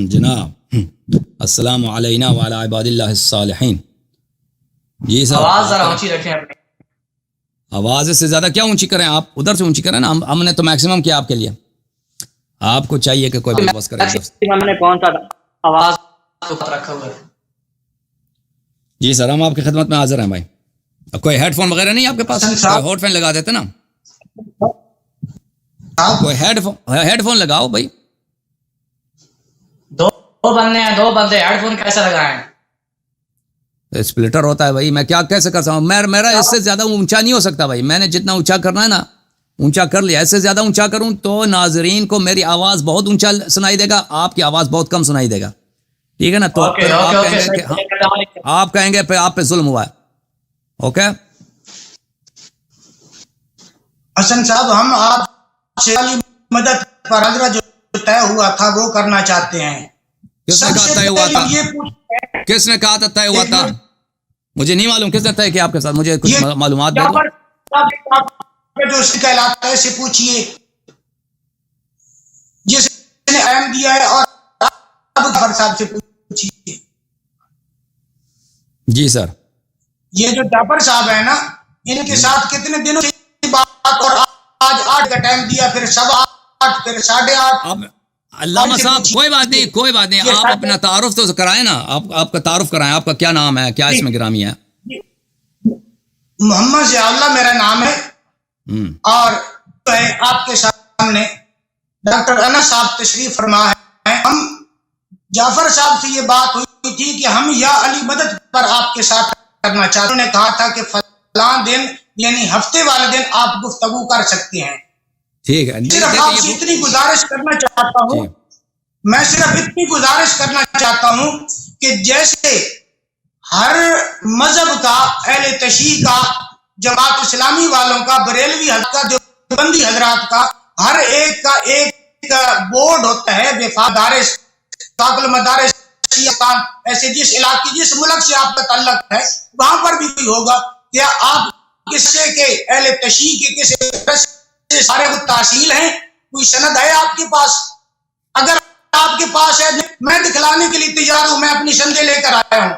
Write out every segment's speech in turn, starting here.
جناب السلام علینا وعلی عباد اللہ الصالحین. جی سر آواز ذرا اونچی رکھیں اپنی. آواز سے زیادہ کیا اونچی کریں؟ آپ ادھر سے اونچی کریں نا. ہم نے تو میکسیمم کیا آپ کے لیے. آپ کو چاہیے کہ کوئی بس کرے. ہم نے کون سا آواز رکھا ہوا ہے؟ جی سر ہم آپ کی خدمت میں حاضر ہیں بھائی. کوئی ہیڈ فون وغیرہ نہیں آپ کے پاس؟ ہاٹ فین لگا دیتے نا. کوئی ہیڈ فون لگاؤ بھائی. دو بندے ہیں، دو بندے ہیڈ فون کیسے لگائیں؟ اسپلٹر ہوتا ہے بھائی. میں کیا کیسے کر سکتا ہوں؟ میرا اس سے زیادہ اونچا نہیں ہو سکتا بھائی. میں نے جتنا اونچا کرنا ہے نا اونچا کر لیا. اس سے زیادہ اونچا کروں تو ناظرین کو میری آواز بہت اونچا سنائی دے گا، آپ کی آواز بہت کم سنائی دے گا. ٹھیک ہے نا؟ تو پھر آپ کہیں گے پھر آپ پہ ظلم ہوا ہے. اوکے حسن صاحب، ہم آپ سے مدد پر حضرت جو طے ہوا تھا وہ کرنا چاہتے ہیں. کس نے کہا طے ہوا تھا؟ کس نے کہا تھا طے ہوا تھا؟ مجھے نہیں معلوم کس نے طے کیا آپ کے ساتھ. مجھے کچھ معلومات دے دو. جو کہلاتا ہے سے پوچھئے جس نے اہم دیا ہے، اور ابو صاحب سے پوچھئے. جی سر. یہ جو جعفر صاحب ہیں نا، ان کے ساتھ کتنے دنوں سے بات، اور آج 8 کا ٹائم دیا، پھر 8:15 پھر 8:30. اب علامہ صاحب کوئی بات نہیں، کوئی بات نہیں. آپ اپنا تعارف تو کرائیں نا. آپ کا تعارف کرائیں. آپ کا کیا نام ہے؟ کیا اسم گرامی ہے؟ محمد ضیاء اللہ میرا نام ہے. اور آپ کے سامنے ڈاکٹر انس صاحب تشریف فرما ہے. ہم جعفر صاحب سے یہ بات ہوئی تھی کہ ہم یا علی مدد پر آپ کے ساتھ کرنا چاہتے ہیں. انہوں نے کہا تھا کہ فلاں دن یعنی ہفتے والے دن آپ گفتگو کر سکتے ہیں. ٹھیک ہے. صرف آپ سے اتنی گزارش کرنا چاہتا ہوں، میں صرف اتنی گزارش کرنا چاہتا ہوں کہ جیسے ہر مذہب کا، اہل تشیع کا، جماعت اسلامی والوں کا، بریلوی حضرات کا، دیوبندی حضرات کا، ہر ایک کا ایک بورڈ ہوتا ہے وفادارس داخل مدارس شیعہ، ایسے جس علاقے جس ملک سے آپ کا تعلق ہے وہاں پر بھی ہوگا. کیا آپ کسے کے اہل تشیع کے کسے سارے وہ تحصیل ہیں؟ کوئی سند ہے آپ کے پاس؟ اگر آپ کے پاس ہے میں دکھلانے کے لیے تیار ہوں. میں اپنی سندیں لے کر آیا ہوں.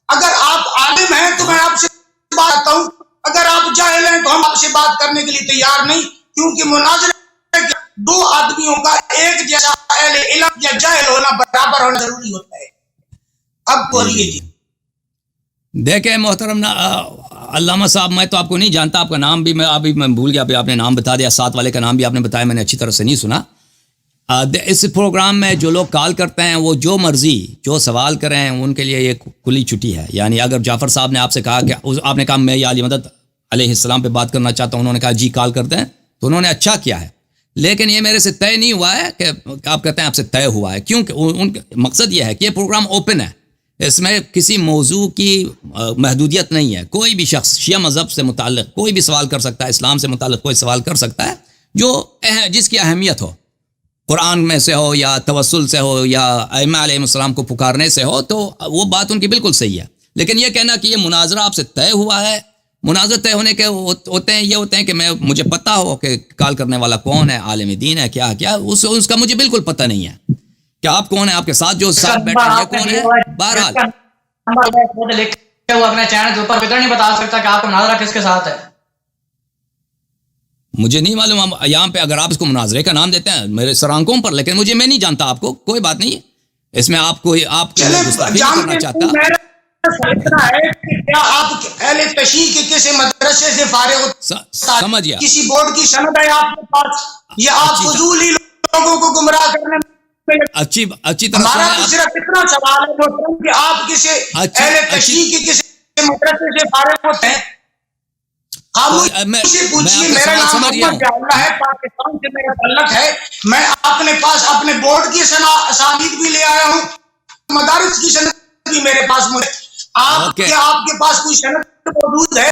اگر آپ عالم ہیں تو میں آپ سے بات کرتا ہوں، اگر آپ جاہل ہیں تو ہم آپ سے بات کرنے کے لیے تیار نہیں، کیونکہ مناظرہ دو آدمیوں کا ایک جیسا اہل علم یا جاہل ہونا برابر ہونا ضروری ہوتا ہے. اب بولیے جی. دیکھیں محترم علامہ صاحب، میں تو آپ کو نہیں جانتا. آپ کا نام بھی میں بھول گیا. آپ نے نام بتا دیا، ساتھ والے کا نام بھی آپ نے بتایا، میں نے اچھی طرح سے نہیں سنا. اس پروگرام میں جو لوگ کال کرتے ہیں وہ جو مرضی جو سوال کریں ان کے لیے یہ کھلی چھٹی ہے. یعنی اگر جعفر صاحب نے آپ سے کہا کہ آپ نے کہا میں یا علی مدد علیہ السلام پہ بات کرنا چاہتا ہوں، انہوں نے کہا جی کال کرتے ہیں، تو انہوں نے اچھا کیا ہے. لیکن یہ میرے سے طے نہیں ہوا ہے کہ آپ کہتے ہیں آپ سے طے ہوا ہے، کیونکہ ان کا مقصد یہ ہے کہ یہ پروگرام اوپن ہے. اس میں کسی موضوع کی محدودیت نہیں ہے. کوئی بھی شخص شیعہ مذہب سے متعلق کوئی بھی سوال کر سکتا ہے، اسلام سے متعلق کوئی سوال کر سکتا ہے جو جس کی اہمیت ہو، قرآن میں سے ہو یا توسل سے ہو یا ائمہ علیہ السلام کو پکارنے سے ہو، تو وہ بات ان کی بالکل صحیح ہے. لیکن یہ کہنا کہ یہ مناظرہ آپ سے طے ہوا ہے، مناظرہ طے ہونے کے ہوتے ہیں یہ ہوتے ہیں کہ مجھے پتہ ہو کہ کال کرنے والا کون ہے، عالم دین ہے، کیا اس کا مجھے بالکل پتہ نہیں ہے کہ آپ کون ہیں، آپ کے ساتھ جو ساتھ بیٹھے ہیں یہ کون ہے. بہرحال وہ اپنے چینل کے اوپر ادھر نہیں بتا سکتا کہ آپ کا مناظرہ کس کے ساتھ ہے. مجھے نہیں معلوم. یہاں پہ اگر آپ اس کو مناظرے کا نام دیتے ہیں میرے سر آنکھوں پر، لیکن مجھے میں نہیں جانتا آپ کو. کوئی بات نہیں، اس میں آپ کو گستاخی نہیں کرنا چاہتا. اتنا ہے کہ کیا آپ اہل تشیع کے کسی مدرسے سے فارغ سمجھ گیا، کسی بورڈ کی سند ہے آپ کے پاس، یا آپ فضول ہی لوگوں کو گمراہ کرنے میں؟ اچھی طرح ہمارا تو صرف اتنا سوال ہے کہ آپ کسی اہل تشیع کے کسی مدرسے سے فارغ ہوتے ہیں. مجھے پوچھیے، میرا نام محمد ضیاء اللہ ہے، پاکستان سے میرا تعلق ہے. میں اپنے پاس اپنے بورڈ کی اسانید بھی لے آیا ہوں، مدارس کی سند بھی میرے پاس موجود ہے. کیا آپ کے پاس کوئی سند موجود ہے؟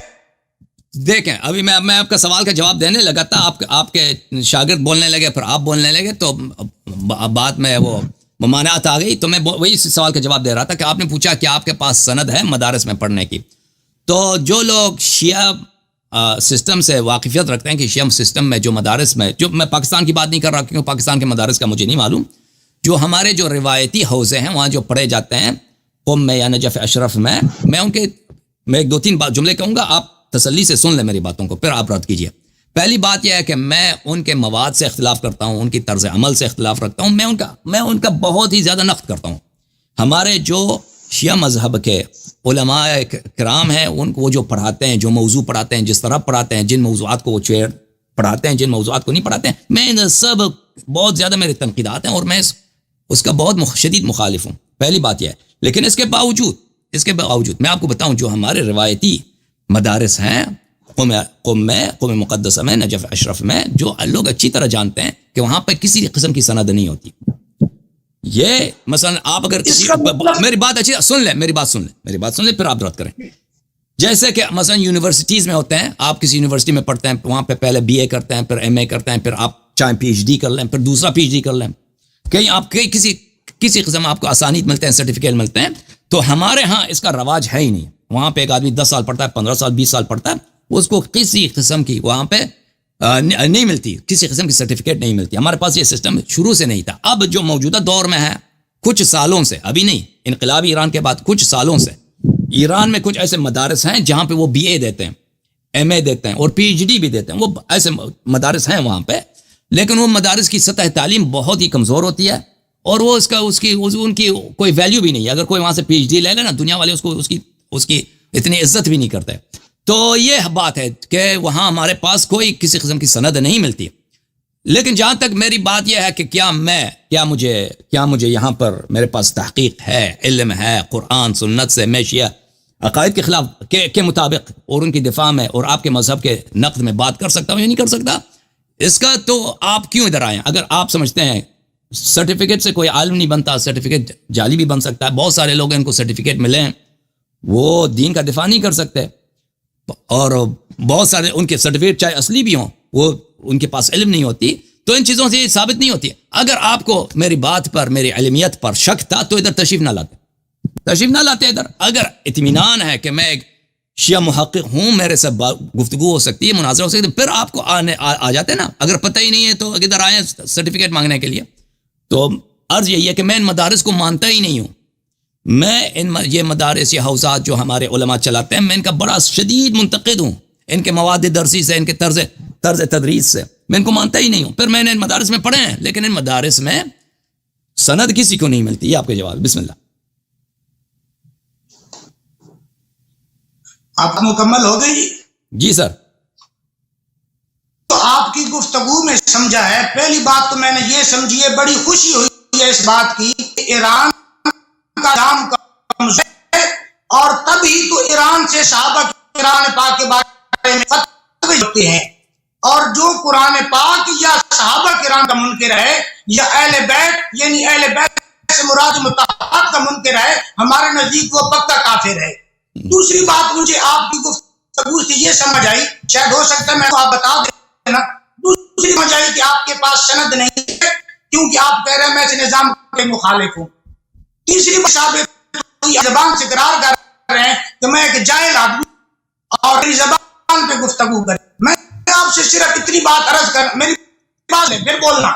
دیکھیں ابھی میں آپ کا سوال کا جواب دینے لگا تھا، آپ کے شاگرد بولنے لگے، پھر آپ بولنے لگے، تو بات میں وہ ممانعت آ گئی. تو میں وہی سوال کا جواب دے رہا تھا کہ آپ نے پوچھا کہ آپ کے پاس سند ہے مدارس میں پڑھنے کی. تو جو لوگ شیعہ سسٹم سے واقفیت رکھتے ہیں کہ شیعہ سسٹم میں جو مدارس میں، جو میں پاکستان کی بات نہیں کر رہا کیونکہ پاکستان کے مدارس کا مجھے نہیں معلوم، جو ہمارے جو روایتی حوزے ہیں وہاں جو پڑھے جاتے ہیں قم میں یا نجف اشرف میں میں ایک دو تین بات جملے کہوں گا، آپ تسلی سے سن لیں میری باتوں کو، پھر آپ رد کیجئے. پہلی بات یہ ہے کہ میں ان کے مواد سے اختلاف کرتا ہوں، ان کی طرز عمل سے اختلاف رکھتا ہوں، میں ان کا بہت ہی زیادہ نقد کرتا ہوں. ہمارے جو شیعہ مذہب کے علماء کرام ہیں، ان کو وہ جو پڑھاتے ہیں، جو موضوع پڑھاتے ہیں، جس طرح پڑھاتے ہیں، جن موضوعات کو وہ پڑھاتے ہیں، جن موضوعات کو نہیں پڑھاتے ہیں، میں ان سب بہت زیادہ میرے تنقیدات ہیں اور میں اس کا بہت شدید مخالف ہوں. پہلی بات یہ ہے. لیکن اس کے باوجود میں آپ کو بتاؤں جو ہمارے روایتی مدارس ہیں، قم مقدسہ میں، نجف اشرف میں، جو لوگ اچھی طرح جانتے ہیں کہ وہاں پہ کسی قسم کی سند نہیں ہوتی. یہ مثلا آپ اگر میری بات اچھی میری بات سن لیں پھر آپ رد کریں. جیسے کہ مثلا یونیورسٹیز میں ہوتے ہیں، آپ کسی یونیورسٹی میں پڑھتے ہیں، وہاں پہ پہلے بی اے کرتے ہیں، پھر ایم اے کرتے ہیں، پھر آپ چاہے پی ایچ ڈی کر لیں، پھر دوسرا پی ایچ ڈی کر لیں، کہیں آپ کسی قسم آپ کو اسانید ملتے ہیں، سرٹیفکیٹ ملتے ہیں. تو ہمارے ہاں اس کا رواج ہے ہی نہیں. وہاں پہ ایک آدمی 10 سال پڑھتا ہے، 15 سال، 20 سال پڑھتا ہے، اس کو کسی قسم کی وہاں پہ نہیں ملتی، کسی قسم کی سرٹیفکیٹ نہیں ملتی. ہمارے پاس یہ سسٹم شروع سے نہیں تھا. اب جو موجودہ دور میں ہے، کچھ سالوں سے، ابھی نہیں، انقلابی ایران کے بعد کچھ سالوں سے ایران میں کچھ ایسے مدارس ہیں جہاں پہ وہ بی اے دیتے ہیں، ایم اے دیتے ہیں اور پی ایچ ڈی بھی دیتے ہیں. وہ ایسے مدارس ہیں وہاں پہ، لیکن وہ مدارس کی سطح تعلیم بہت ہی کمزور ہوتی ہے اور وہ ان کی کوئی ویلیو بھی نہیں ہے. اگر کوئی وہاں سے پی ایچ ڈی لے لے نا، دنیا والے اس کی اتنی عزت بھی نہیں کرتے. تو یہ بات ہے کہ وہاں ہمارے پاس کوئی کسی قسم کی سند نہیں ملتی. لیکن جہاں تک میری بات یہ ہے کہ کیا مجھے یہاں پر میرے پاس تحقیق ہے، علم ہے، قرآن سنت سے میں شیعہ عقائد کے خلاف کے مطابق اور ان کی دفاع میں اور آپ کے مذہب کے نقد میں بات کر سکتا ہوں یا نہیں کر سکتا، اس کا تو آپ کیوں ادھر آئیں؟ اگر آپ سمجھتے ہیں سرٹیفکیٹ سے کوئی عالم نہیں بنتا، سرٹیفکیٹ جعلی بھی بن سکتا ہے، بہت سارے لوگ ان کو سرٹیفکیٹ ملے ہیں، وہ دین کا دفاع نہیں کر سکتے، اور بہت سارے ان کے سرٹیفکیٹ چاہے اصلی بھی ہوں، وہ ان کے پاس علم نہیں ہوتی. تو ان چیزوں سے یہ ثابت نہیں ہوتی. اگر آپ کو میری بات پر، میری علمیت پر شک تھا تو ادھر تشریف نہ لاتے ادھر. اگر اطمینان ہے کہ میں ایک شیعہ محقق ہوں، میرے سے گفتگو ہو سکتی ہے، مناظرہ ہو سکتی ہے، پھر آپ کو آ جاتے نا. اگر پتہ ہی نہیں ہے تو ادھر آئیں سرٹیفکیٹ مانگنے کے لیے. تو عرض یہی ہے کہ میں ان مدارس کو مانتا ہی نہیں ہوں. میں یہ مدارس، یہ حوزات جو ہمارے علماء چلاتے ہیں، میں ان کا بڑا شدید منتقد ہوں. ان کے مواد درسی سے، ان کے طرز تدریس سے میں ان کو مانتا ہی نہیں ہوں. پھر میں نے ان مدارس میں پڑھے ہیں، لیکن ان مدارس میں سند کسی کو نہیں ملتی. یہ آپ کے جواب. بسم اللہ. آپ مکمل ہو گئی؟ جی سر. تو آپ کی گفتگو میں سمجھا ہے، پہلی بات تو میں نے یہ سمجھی ہے، بڑی خوشی ہوئی ہے اس بات کی کہ ایران کا نام کمزور ہے، اور تبھی تو ایران سے صحابہ قرآن پاک کے بارے میں فتوے ہوتے ہیں. اور جو قرآن پاک یا صحابہ کرام کا منکر ہے، یا اہل بیت یعنی اہل بیت سے مراد مطہرات کا منکر ہے، ہمارے نزدیک وہ پکا کافر ہے. دوسری بات مجھے آپ کی گفتگو سے یہ سمجھ آئی، شاید ہو سکتا ہے میں تو آپ بتا دینا، دوسری سمجھ آئی کہ آپ کے پاس سند نہیں ہے کیونکہ آپ کہہ رہے ہیں میں اس نظام کے مخالف ہوں. تیسری بات زبان سے اقرار کر رہے ہیں کہ میں ایک جاہل آدمی اور زبان پہ گفتگو کر. میں آپ سے صرف اتنی بات عرض کر، میری بات ہے پھر بولنا،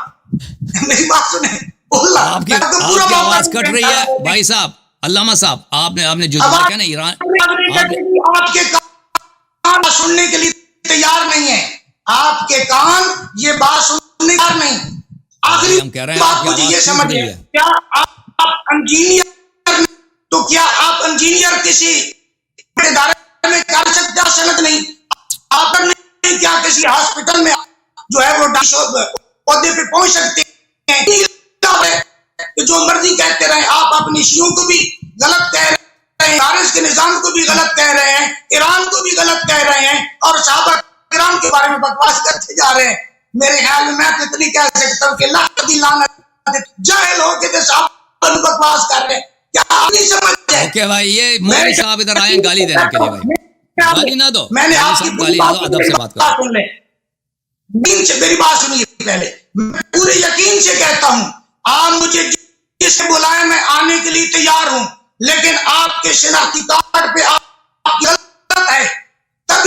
میری بات سنیں، بولنا. آپ کی آواز کٹ رہی ہے بھائی صاحب، علامہ صاحب. آپ نے جو جملہ کہا نا ایران، آپ کے کان سننے کے لیے تیار نہیں ہے، آپ کے کان یہ بات سننے تیار نہیں. آخری بات مجھے یہ سمجھ ہے، کیا آپ انجینئر، تو کیا آپ انجینئر کسی ادارے میں کر سکتے ہیں؟ سند نہیں آپ نہیں، کیا کسی ہاسپٹل میں جو ہے وہ عہدے پہ پہنچ سکتے ہیں؟ کہ جو مرضی کہتے رہے، آپ اپنی شیعوں کو بھی غلط کہہ رہے ہیں، فارس کے نظام کو بھی غلط کہہ رہے ہیں، ایران کو بھی غلط کہہ رہے ہیں، اور صحابہ کرام کے بارے میں بکواس کرتے جا رہے ہیں. میرے خیال میں میں تو اتنی کہہ سکتا ہوں کہ اللہ کی لعنت، جاہل ہو کے صحابہ بکواس کر رہے ہیں. کیا آپ نہیں سمجھتے؟ اوکے بھائی، یہ مولوی صاحب ادھر آئے گالی دینے کے لیے. بھائی گالی نہ دو، میں نے آپ کی گالی نہ دو، ادب سے بات کرو. دین سے میری بات سنیے پہلے. میں پورے یقین سے کہتا ہوں، آپ مجھے جس سے بلائیں میں آنے کے لیے تیار ہوں، لیکن آپ کے شناختی کارڈ پہ آپ غلط ہے، تب